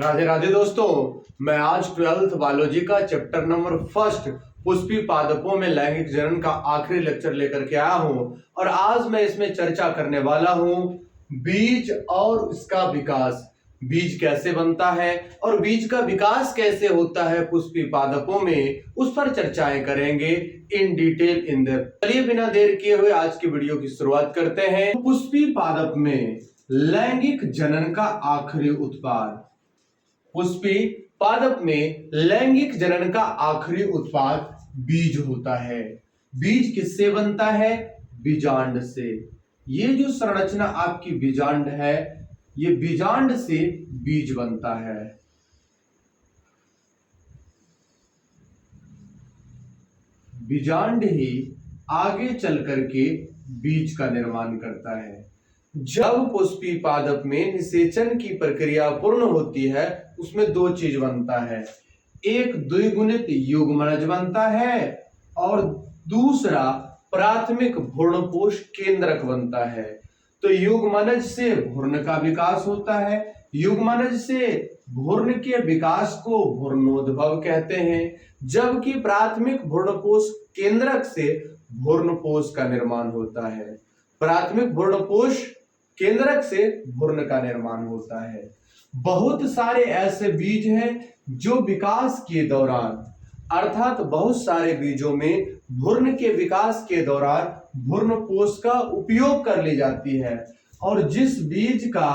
राधे राधे दोस्तों, मैं आज 12th बायोलॉजी का चैप्टर नंबर फर्स्ट पुष्पी पादपों में लैंगिक जनन का आखिरी लेक्चर लेकर के आया हूं और आज मैं इसमें चर्चा करने वाला हूं बीज और उसका विकास। बीज कैसे बनता है और बीज का विकास कैसे होता है पुष्पी पादपों में, उस पर चर्चाएं करेंगे इन डिटेल इन डेप्थ। चलिए बिना देर किए हुए आज की वीडियो की शुरुआत करते हैं। पुष्पी पादप में लैंगिक जनन का आखिरी उत्पाद। पुष्पी पादप में लैंगिक जनन का आखिरी उत्पाद बीज होता है। बीज किससे बनता है? बीजांड से। ये जो संरचना आपकी बीजांड है, ये बीजांड से बीज बनता है। बीजांड ही आगे चल करके बीज का निर्माण करता है। जब पुष्पी पादप में निषेचन की प्रक्रिया पूर्ण होती है, उसमें दो चीज बनता है। एक द्विगुणित युग्मनज बनता है और दूसरा प्राथमिक भ्रूणपोष केंद्रक बनता है। तो युग्मनज से भ्रूण का विकास होता है। युग्मनज से भ्रूण के विकास को भ्रूणोद्भव कहते हैं, जबकि प्राथमिक भ्रूणपोष केंद्रक से भ्रूणपोष का निर्माण होता है। प्राथमिक भ्रूणपोष केंद्रक से भ्रूण का निर्माण होता है। बहुत सारे ऐसे बीज हैं जो विकास के दौरान, अर्थात बहुत सारे बीजों में भ्रूण के विकास के दौरान भ्रूणपोष का उपयोग कर ली जाती है, और जिस बीज का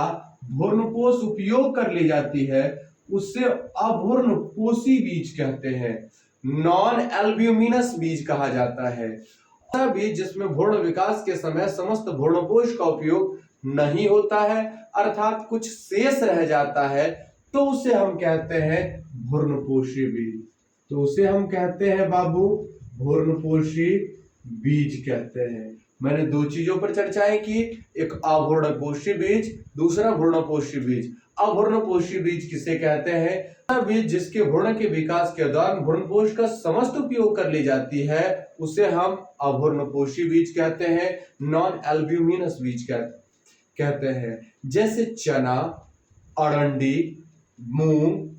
भ्रूणपोष उपयोग कर ली जाती है उससे अभ्रूणपोषी बीज कहते हैं। नॉन एल्ब्यूमिनस बीज कहा जाता है। बीज जिसमें भ्रूण विकास के समय समस्त भ्रूणपोष का उपयोग नहीं होता है, अर्थात कुछ शेष रह जाता है, तो उसे हम कहते हैं भ्रूणपोषी बीज। तो उसे हम कहते हैं बाबू भ्रूणपोषी बीज कहते हैं। मैंने दो चीजों पर चर्चाएं की, एक अभ्रूणपोषी बीज, दूसरा भ्रूणपोषी बीज। अभ्रूणपोषी बीज किसे कहते हैं? बीज जिसके भ्रूण के विकास के दौरान भ्रूणपोष का समस्त उपयोग कर ली जाती है, उसे हम अभ्रूणपोषी बीज कहते हैं, नॉन एल्ब्यूमिनस बीज कहते हैं। जैसे चना, अरंडी, मूंग,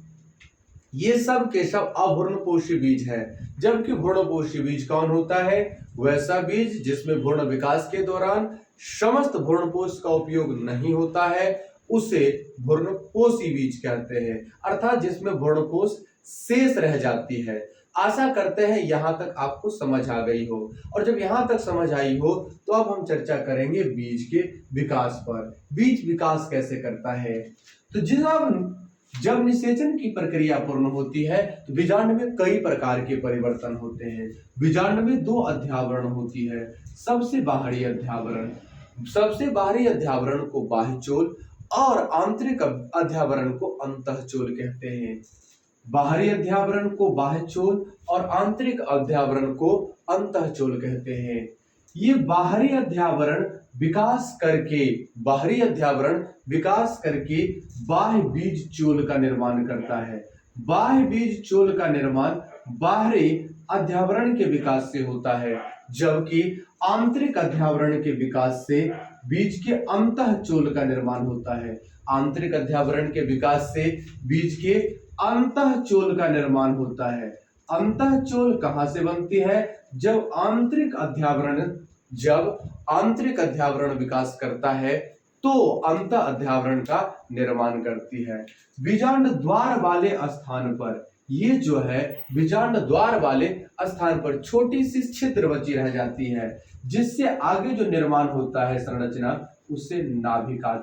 ये सब के सब अभ्रूणपोषी बीज है। जबकि भ्रूणपोषी बीज कौन होता है? वैसा बीज जिसमें भ्रूण विकास के दौरान समस्त भ्रूणपोष का उपयोग नहीं होता है, उसे भ्रूणपोषी बीज कहते हैं, अर्थात जिसमें भ्रूणपोष शेष रह जाती है। आशा करते हैं यहां तक आपको समझ आ गई हो, और जब यहां तक समझ आई हो तो अब हम चर्चा करेंगे बीज के विकास पर। बीज विकास कैसे करता है? तो जब निषेचन की प्रक्रिया पूर्ण होती है तो बीजांड में कई प्रकार के परिवर्तन होते हैं। बीजांड में दो अध्यावरण होती है। सबसे बाहरी अध्यावरण को बाह्यचोल और आंतरिक अध्यावरण को अंतःचोल कहते हैं। बाहरी अध्यावरण को बाह्यचोल और आंतरिक अध्यावरण को अंतःचोल कहते हैं। ये बाहरी अध्यावरण विकास करके बाह्य बीज चोल का निर्माण करता है। बाह्य बीज चोल का निर्माण बाहरी अध्यावरण के विकास से होता है, जबकि आंतरिक अध्यावरण के विकास से बीज के अंतःचोल का निर्माण होता है। आंतरिक अध्यावरण के विकास से बीज के अंतःचोल का निर्माण होता है। अंतःचोल कहां से बनती है? जब आंतरिक अध्यावरण विकास करता है तो अंतः अध्यावरण का निर्माण करती है। बीजांड द्वार वाले स्थान पर, ये जो है बीजांड द्वार वाले स्थान पर छोटी सी छिद्र बची रह जाती है, जिससे आगे जो निर्माण होता है संरचना, उसे नाभिका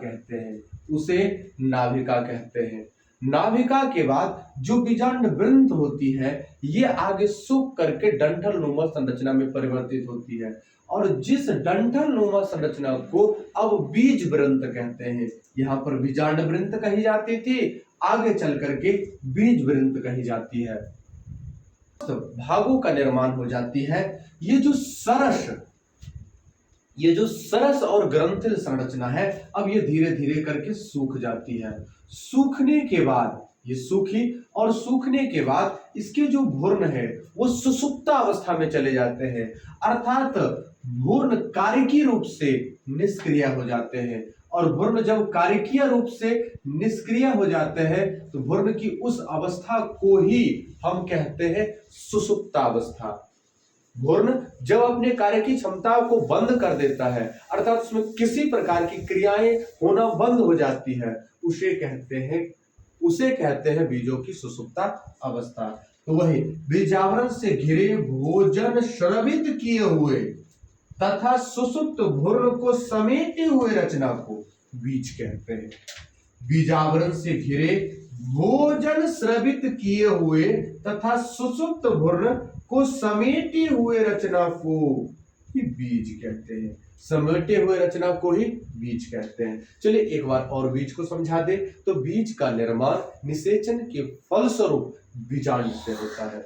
कहते हैं। नाभिका के बाद जो बीजांड वृंत होती है, ये आगे सूख करके डंठल नुमा संरचना में परिवर्तित होती है, और जिस डंठल नुमा संरचना को अब बीज वृंत कहते हैं। यहाँ पर बीजांड वृंत कही जाती थी, आगे चल करके बीज वृंत कही जाती है। भागों का निर्माण हो जाती है। ये जो सरस और ग्रंथिल संरचना है, अब ये धीरे धीरे करके सूख जाती है। सूखने के बाद ये सूखी, और सूखने के बाद इसके जो भ्रूण है वो सुसुप्ता अवस्था में चले जाते हैं, अर्थात भ्रूण कार्यकी रूप से निष्क्रिय हो जाते हैं, और भ्रूण जब कारिकीय रूप से निष्क्रिय हो जाते हैं तो भ्रूण की उस अवस्था को ही हम कहते हैं सुषुप्तावस्था। भ्रूण जब अपने कार्य की क्षमता को बंद कर देता है, अर्थात उसमें किसी प्रकार की क्रियाएं होना बंद हो जाती है, उसे कहते हैं बीजों की सुषुप्ता अवस्था। तो वही बीजावरण से घिरे भोजन स्रवित किए हुए तथा सुषुप्त भ्रूण को समेटे हुए रचना को बीज कहते हैं। बीजावरण से घिरे भोजन स्रवित किए हुए तथा सुषुप्त भ्रूण को समेटे हुए रचना को ही बीज कहते हैं। समेटे हुए रचना को ही बीज कहते हैं। चलिए एक बार और बीज को समझा दे। तो बीज का निर्माण निषेचन के फलस्वरूप बीजांड से होता है।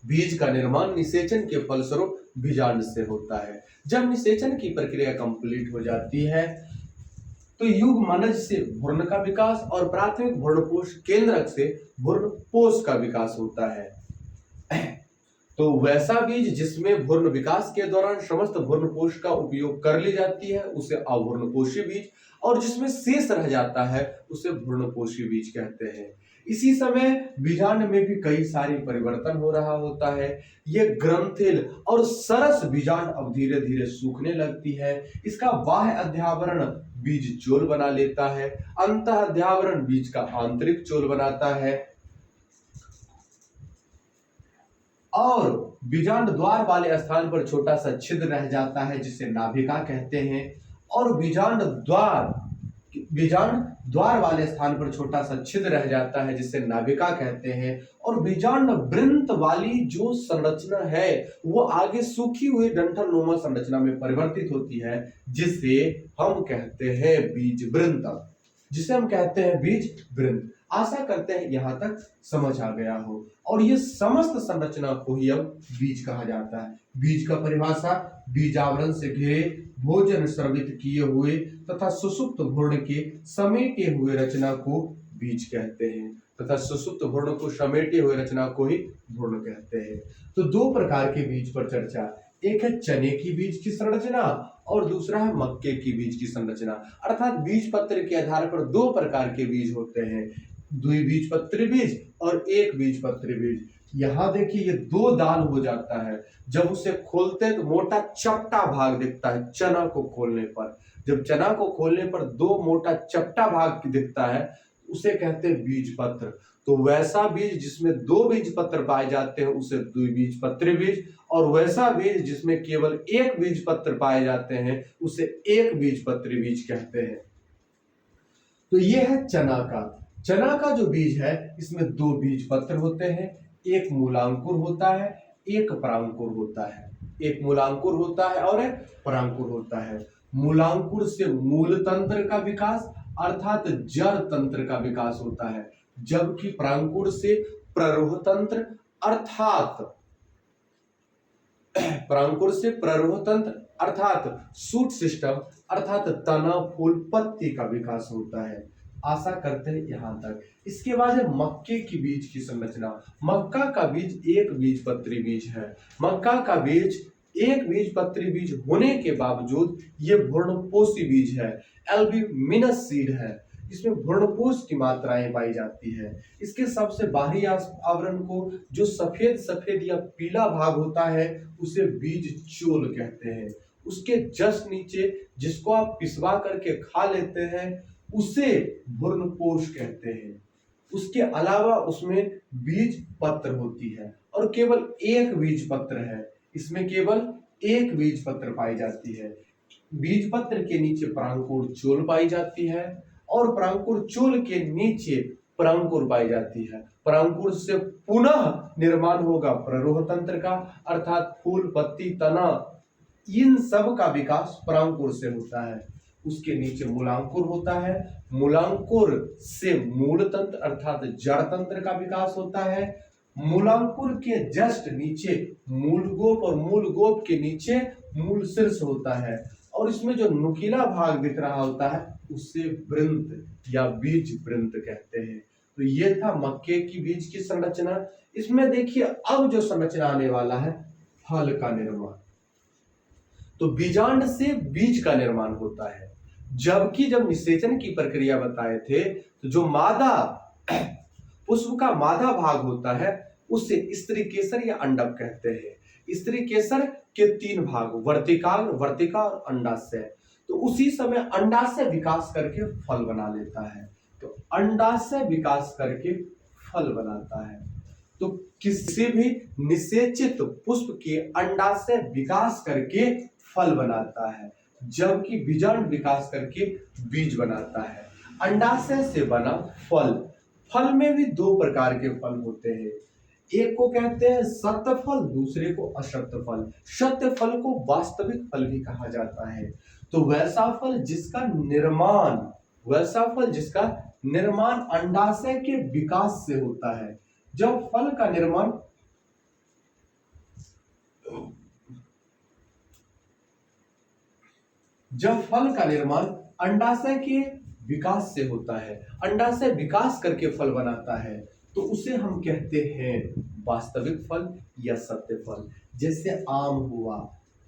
बीज का निर्माण निषेचन के फलस्वरूप बीजांड से होता है। जब निषेचन की प्रक्रिया कंप्लीट हो जाती है तो युग्मनज से भ्रूण का विकास और प्राथमिक भ्रूणपोष केंद्रक से भ्रूणपोष का विकास होता है। तो वैसा बीज जिसमें भ्रूण विकास के दौरान समस्त भ्रूणपोष का उपयोग कर ली जाती है उसे अभ्रूणपोषी बीज, और जिसमें शेष रह जाता है उसे भ्रूणपोषी बीज कहते हैं। इसी समय बीजांड में भी कई सारी परिवर्तन हो रहा होता है। ये ग्रंथिल और सरस बीजांड अब धीरे धीरे सूखने लगती है। इसका बाह्य अध्यावरण बीज चोल बना लेता है, अंतः अध्यावरण बीज का आंतरिक चोल बनाता है, और बीजांड द्वार वाले स्थान पर छोटा सा छिद्र रह जाता है जिसे नाभिका कहते हैं। और बीजांड द्वार वाले स्थान पर छोटा सा छिद्र रह जाता है जिसे नाभिका कहते हैं। और बीजांड वृंत वाली जो संरचना है वो आगे सूखी हुई डंठल नुमा संरचना में परिवर्तित होती है जिसे हम कहते हैं बीज वृंत। आशा करते हैं यहां तक समझ आ गया हो। और ये समस्त संरचना को ही अब बीज कहा जाता है। बीज का परिभाषा बीजावरण से घिरे भोजन स्रवित किए हुए तथा सुषुप्त भ्रूण के समेटे हुए रचना को बीज कहते हैं, तथा सुषुप्त भ्रूण को समेटे हुए रचना को ही भ्रूण कहते हैं। तो दो प्रकार के बीज पर चर्चा, एक है चने की बीज की संरचना और दूसरा है मक्के की बीज की संरचना। अर्थात बीज पत्र के आधार पर दो प्रकार के बीज होते हैं, द्विबीजपत्री बीज और एक बीजपत्री बीज। यहाँ देखिए ये दो दाल हो जाता है, जब उसे खोलते हैं तो मोटा चपटा भाग दिखता है। चना को खोलने पर, जब चना को खोलने पर दो मोटा चपटा भाग दिखता है उसे कहते हैं बीजपत्र। तो वैसा बीज जिसमें दो बीज पत्र पाए जाते हैं उसे द्विबीजपत्री बीज, और वैसा बीज जिसमें केवल एक बीज पत्र पाए जाते हैं उसे एक बीजपत्री बीज कहते हैं। तो यह है चना का जो बीज है इसमें दो बीज पत्र होते हैं, एक मूलांकुर होता है, एक परांकुर होता है। एक मूलांकुर होता है और एक परांकुर होता है। मूलांकुर से मूल तंत्र का विकास अर्थात जड़ तंत्र का विकास होता है, जबकि परांकुर से प्ररोह तंत्र अर्थात शूट सिस्टम अर्थात तना फूल पत्ती का विकास होता है। आशा करते हैं यहां तक। इसके बाद है मक्के की बीज की संरचना। मक्का का बीज एक बीजपत्री बीज है। मक्का का बीज एक बीजपत्री बीज होने के बावजूद ये भ्रूणपोषी बीज है, एल्ब्यूमिनस सीड है। इसमें भ्रूणपोष की मात्राएं पाई जाती है। इसके सबसे बाहरी आवरण को जो सफेद सफेद या पीला भाग होता है उसे बीज चोल कहते हैं। उसके जस्ट नीचे जिसको आप पिसवा करके खा लेते हैं उसे भ्रूणपोष कहते हैं। उसके अलावा उसमें बीज पत्र होती है और केवल एक बीज पत्र है। इसमें केवल एक बीज पत्र पाई जाती है। बीज पत्र के नीचे परांकुर चोल पाई जाती है और परांकुर चोल के नीचे परांकुर पाई जाती है। परांकुर से पुनः निर्माण होगा प्ररोह तंत्र का अर्थात फूल पत्ती तना, इन सब का विकास परांकुर से होता है। उसके नीचे मूलांकुर होता है। मूलांकुर से मूल तंत्र अर्थात जड़ तंत्र का विकास होता है। मूलांकुर के जस्ट नीचे मूलगोप और मूलगोप के नीचे मूल शीर्ष होता है और इसमें जो नुकीला भाग दिख रहा होता है उसे वृंत या बीज वृंत कहते हैं। तो ये था मक्के की बीज की संरचना। इसमें देखिए अब जो संरचना आने वाला है फल का निर्माण। तो बीजांड से बीज का निर्माण होता है। जबकि जब निषेचन की प्रक्रिया बताए थे तो जो मादा पुष्प का मादा भाग होता है उसे स्त्री केसर या अंडक कहते हैं। स्त्री केसर के 3 भाग, वर्तिकाग्र, वर्तिका और अंडाशय। तो उसी समय अंडाशय विकास करके फल बना लेता है। तो अंडाशय विकास करके फल बनाता है। तो किसी भी निषेचित पुष्प के अंडाशय विकास करके फल बनाता है, जबकि बीजांड विकास करके बीज बनाता है। अंडाशय से बना फल। फल में भी 2 प्रकार के फल होते हैं, एक को कहते हैं सत्य फल, दूसरे को असत्य फल। सत्य फल को वास्तविक फल भी कहा जाता है। तो वैसा फल जिसका निर्माण अंडाशय के विकास से होता है। जब फल का निर्माण अंडाशय के विकास से होता है, अंडाशय विकास करके फल बनाता है, तो उसे हम कहते हैं वास्तविक फल या सत्य फल। जैसे आम हुआ,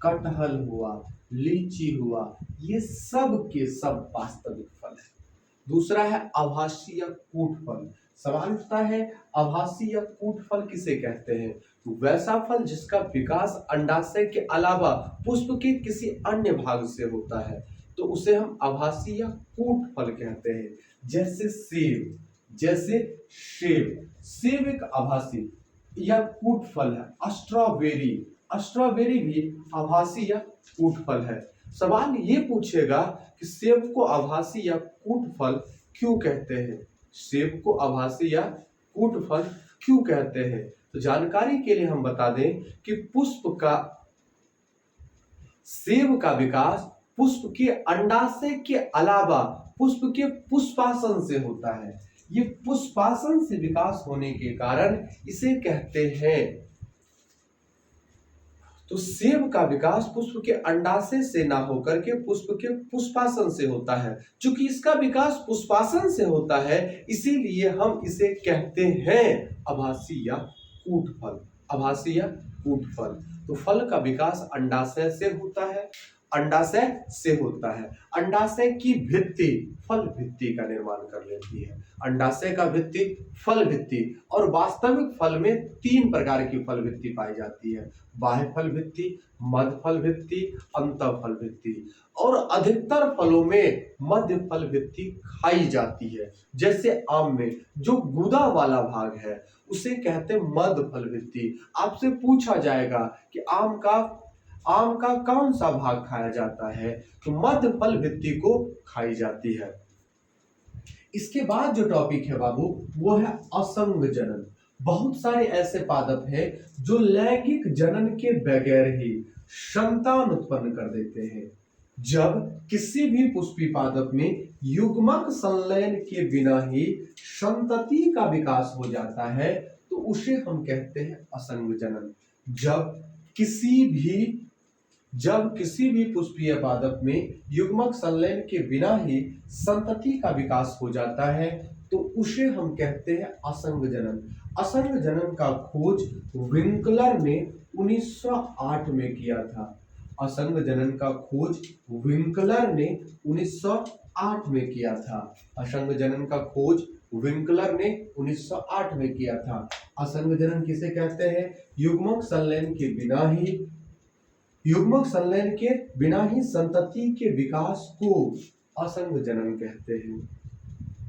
कटहल हुआ, लीची हुआ, ये सब के सब वास्तविक फल है। दूसरा है आभासी या कूट फल। सवाल उठता है आभासी या कूट फल किसे कहते हैं? तो वैसा फल जिसका विकास अंडाशय के अलावा पुष्प के किसी अन्य भाग से होता है, तो उसे हम आभासी या कूट फल कहते हैं। जैसे सेब एक आभासी या कूट फल है। स्ट्रॉबेरी भी आभासी या कूट फल है। सवाल ये पूछेगा कि सेब को आभासी या कूट फल क्यों कहते हैं? सेब को आभासी या कूट फल क्यों कहते हैं? तो जानकारी के लिए हम बता दें कि सेब का विकास पुष्प के अंडाशय के अलावा पुष्प के पुष्पासन से होता है। ये पुष्पासन से विकास होने के कारण इसे कहते हैं। तो सेब का विकास पुष्प के अंडाशय से ना होकर के पुष्प के पुष्पासन से होता है। चूंकि इसका विकास पुष्पासन से होता है, इसीलिए हम इसे कहते हैं आभासी या कूट फल। तो फल का विकास अंडाशय से होता है। अंडाशय की भित्ति फल भित्ति का निर्माण कर लेती है। अंडाशय का भित्ति फल भित्ति। और वास्तविक फल में 3 प्रकार की फल भित्ति पाई जाती है, बाह्य फल भित्ति, मध्य फल भित्ति, अंतः फल भित्ति। और अधिकतर फलों में मध्य फल भित्ति खाई जाती है। जैसे आम में जो गूदा वाला भाग है उसे कहते हैं मध्य फल भित्ति। आपसे पूछा जाएगा कि आम का कौन सा भाग खाया जाता है, तो मध्य फल भित्ति को खाई जाती है। इसके बाद जो टॉपिक है बाबू वो है असंग जनन। बहुत सारे ऐसे पादप हैं जो लैंगिक जनन के बगैर ही संतान उत्पन्न कर देते हैं। जब किसी भी पुष्पी पादप में युग्मक संलयन के बिना ही संतति का विकास हो जाता है, तो उसे हम कहते हैं असंग जनन। जब किसी भी पुष्पीय पादप में युग्मक संलयन के बिना ही संतति का विकास हो जाता है, तो उसे हम कहते हैं असंग जनन। असंग जनन का खोज विंकलर ने 1908 में किया था। असंग जनन का खोज विंकलर ने 1908 में किया था। असंग जनन का खोज विंकलर ने 1908 में किया था। असंग जनन किसे कहते हैं? युग्मक संलयन के बिना ही संतति के विकास को असंग जनन कहते हैं।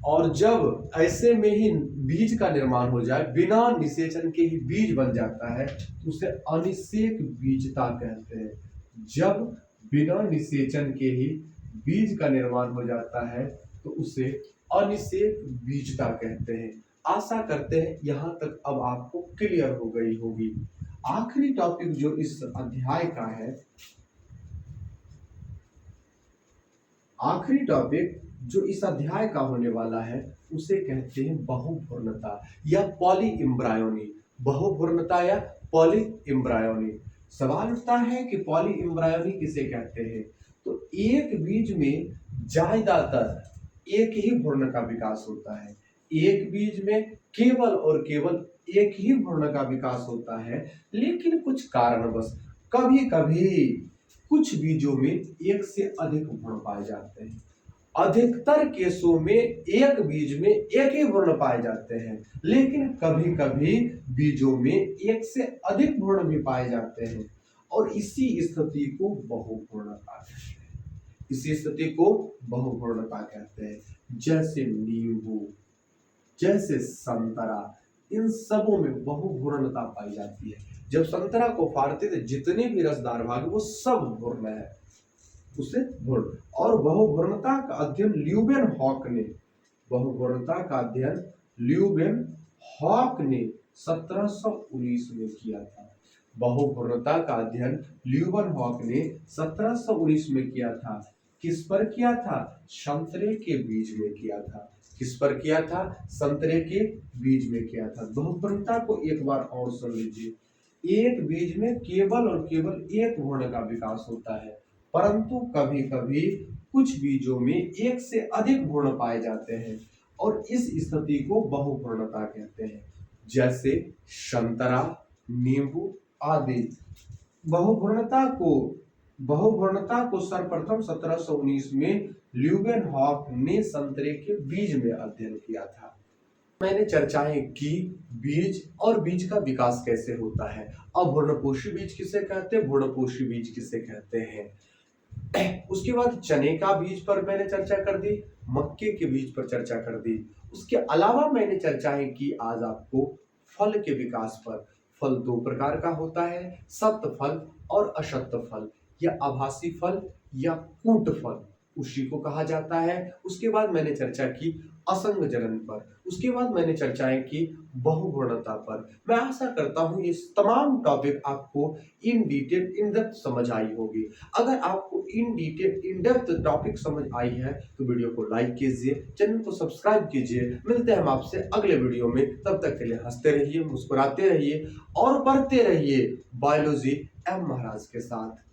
और जब ऐसे में ही बीज का निर्माण हो जाए, बिना निषेचन के ही बीज बन जाता है, तो उसे अनिषेक बीजता कहते हैं। जब बिना निषेचन के ही बीज का निर्माण हो जाता है तो उसे अनिषेक बीजता कहते हैं। आशा करते हैं यहाँ तक अब आपको क्लियर हो गई होगी। आखिरी टॉपिक जो इस अध्याय का है, होने वाला है, उसे कहते हैं बहुभ्रूणता या पॉलीइम्ब्रायोनी। बहुभ्रूणता या पॉलीइम्ब्रायोनी। सवाल उठता है कि पॉलीइम्ब्रायोनी किसे कहते हैं? तो एक बीज में ज्यादातर एक ही भ्रूण का विकास होता है। एक बीज में केवल और केवल एक ही भ्रूण का विकास होता है, लेकिन कुछ कारणवश कभी कभी कुछ बीजों में एक से अधिक भ्रूण पाए जाते हैं। अधिकतर केसों में एक बीज में एक ही भ्रूण पाए जाते हैं, लेकिन कभी कभी बीजों में एक से अधिक भ्रूण भी पाए जाते हैं और इसी स्थिति को बहुभ्रूणता कहते हैं। इसी स्थिति को बहुभ्रूणता कहते हैं। जैसे नींबू, जैसे संतरा, इन सबों में बहुभ्रूणता पाई जाती है। जब संतरा को फाड़ते थे जितने भी रसदार भाग वो सब भ्रूण है, उसे भ्रूण। और बहुभ्रूणता का अध्ययन ल्यूबेनहॉक ने 1719 में किया था। बहुभ्रूणता का अध्ययन ल्यूबेनहॉक ने 1719 में किया था। किस पर किया था? संतरे के बीज में किया था। किस पर किया था? संतरे के बीज में किया था। बहुभ्रूणता को एक बार और सुन लीजिए। एक बीज में केवल और केवल एक भ्रूण का विकास होता है, परंतु कभी कभी कुछ बीजों में एक से अधिक भ्रूण पाए जाते हैं और इस स्थिति को बहुभ्रूणता कहते हैं। जैसे संतरा, नींबू आदि। बहुभ्रूणता को सर्वप्रथम 1719 में ल्यूबेनहॉक ने संतरे के बीज में अध्ययन किया था। मैंने चर्चाएं की बीज और बीज का विकास कैसे होता है। अब भ्रूणपोषी बीज किसे कहते हैं, भ्रूणपोषी बीज किसे कहते हैं। उसके बाद चने का बीज पर मैंने चर्चा कर दी, मक्के के बीज पर चर्चा कर दी। उसके अलावा मैंने चर्चाएं की आज आपको फल के विकास पर। फल दो प्रकार का होता है, सत्त फल और अशक्त फल, या आभासी फल या कूट फल, उसी को कहा जाता है। उसके बाद मैंने चर्चा की असंग जनन पर। उसके बाद मैंने चर्चाएं की बहुभ्रूणता पर। मैं आशा करता हूं ये तमाम टॉपिक आपको इन डिटेल इन डेप्थ समझ आई होगी। अगर आपको in detail in depth topic समझ आई है तो वीडियो को लाइक कीजिए, चैनल को सब्सक्राइब कीजिए। मिलते हैं हम आपसे अगले वीडियो में। तब तक के लिए हंसते रहिए, मुस्कुराते रहिए और पढ़ते रहिए बायोलॉजी एम महाराज के साथ।